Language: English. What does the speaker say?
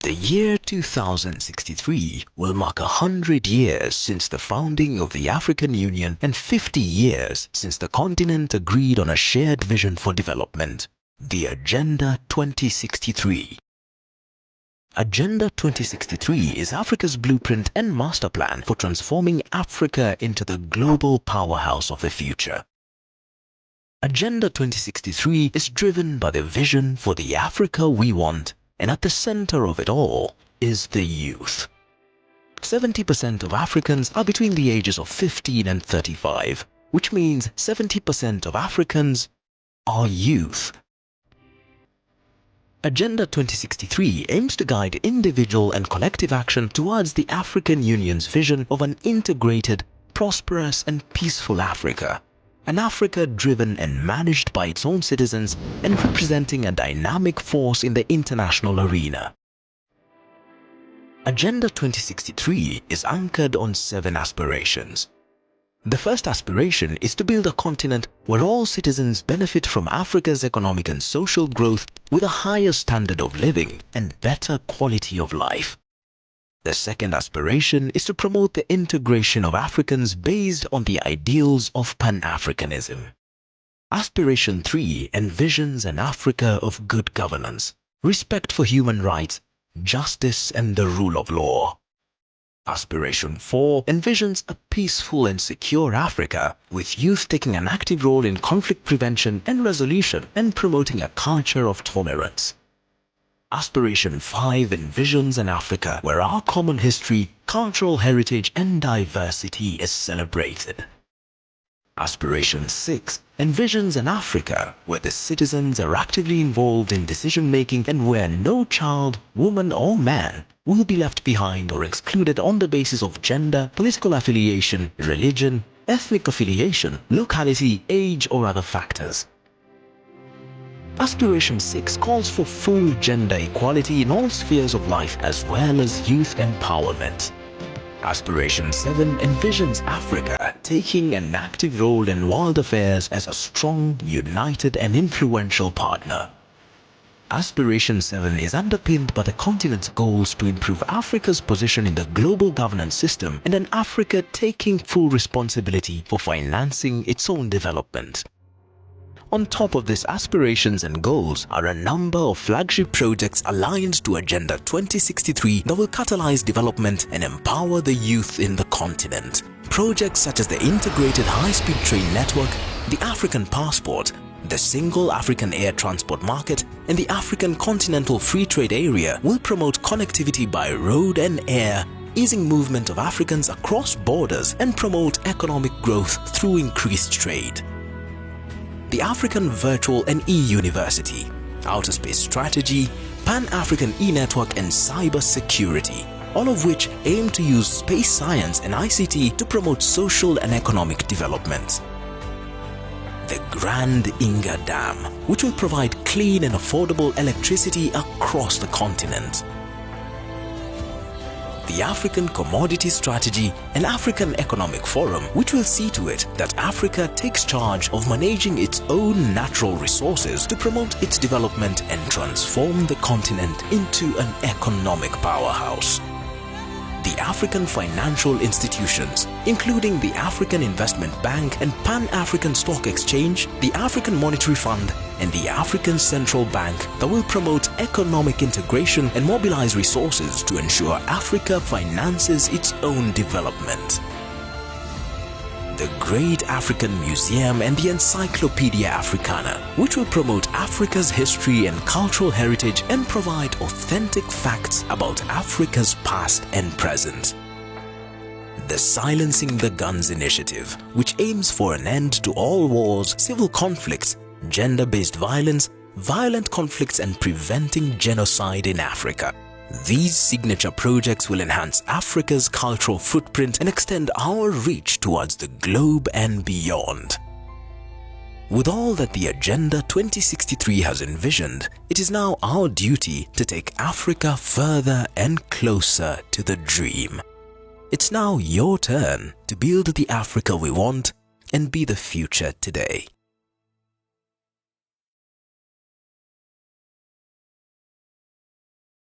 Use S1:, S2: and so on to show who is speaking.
S1: The year 2063 will mark 100 years since the founding of the African Union and 50 years since the continent agreed on a shared vision for development, the Agenda 2063. Agenda 2063 is Africa's blueprint and master plan for transforming Africa into the global powerhouse of the future. Agenda 2063 is driven by the vision for the Africa we want, and at the center of it all is the youth. 70% of Africans are between the ages of 15 and 35, which means 70% of Africans are youth. Agenda 2063 aims to guide individual and collective action towards the African Union's vision of an integrated, prosperous and peaceful Africa. An Africa driven and managed by its own citizens and representing a dynamic force in the international arena. Agenda 2063 is anchored on 7 aspirations. The first aspiration is to build a continent where all citizens benefit from Africa's economic and social growth with a higher standard of living and better quality of life. The second aspiration is to promote the integration of Africans based on the ideals of Pan-Africanism. Aspiration 3 envisions an Africa of good governance, respect for human rights, justice and the rule of law. Aspiration 4 envisions a peaceful and secure Africa, with youth taking an active role in conflict prevention and resolution and promoting a culture of tolerance. Aspiration 5 envisions an Africa where our common history, cultural heritage and diversity is celebrated. Aspiration 6 envisions an Africa where the citizens are actively involved in decision-making and where no child, woman or man will be left behind or excluded on the basis of gender, political affiliation, religion, ethnic affiliation, locality, age or other factors. Aspiration 6 calls for full gender equality in all spheres of life as well as youth empowerment. Aspiration 7 envisions Africa taking an active role in world affairs as a strong, united and influential partner. Aspiration 7 is underpinned by the continent's goals to improve Africa's position in the global governance system and an Africa taking full responsibility for financing its own development. On top of these aspirations and goals are a number of flagship projects aligned to Agenda 2063 that will catalyze development and empower the youth in the continent. Projects such as the Integrated High-Speed Train Network, the African Passport, the Single African Air Transport Market, and the African Continental Free Trade Area will promote connectivity by road and air, easing movement of Africans across borders and promote economic growth through increased trade. The African Virtual and E-University, Outer Space Strategy, Pan-African E-Network and Cyber Security, all of which aim to use space science and ICT to promote social and economic development. The Grand Inga Dam, which will provide clean and affordable electricity across the continent. The African Commodity Strategy and African Economic Forum, which will see to it that Africa takes charge of managing its own natural resources to promote its development and transform the continent into an economic powerhouse. The African financial institutions, including the African Investment Bank and Pan-African Stock Exchange, the African Monetary Fund, and the African Central Bank that will promote economic integration and mobilize resources to ensure Africa finances its own development. The Great African Museum and the Encyclopedia Africana, which will promote Africa's history and cultural heritage and provide authentic facts about Africa's past and present. The Silencing the Guns Initiative, which aims for an end to all wars, civil conflicts, gender-based violence, violent conflicts and preventing genocide in Africa. These signature projects will enhance Africa's cultural footprint and extend our reach towards the globe and beyond. With all that the Agenda 2063 has envisioned, it is now our duty to take Africa further and closer to the dream. It's now your turn to build the Africa we want and be the future today.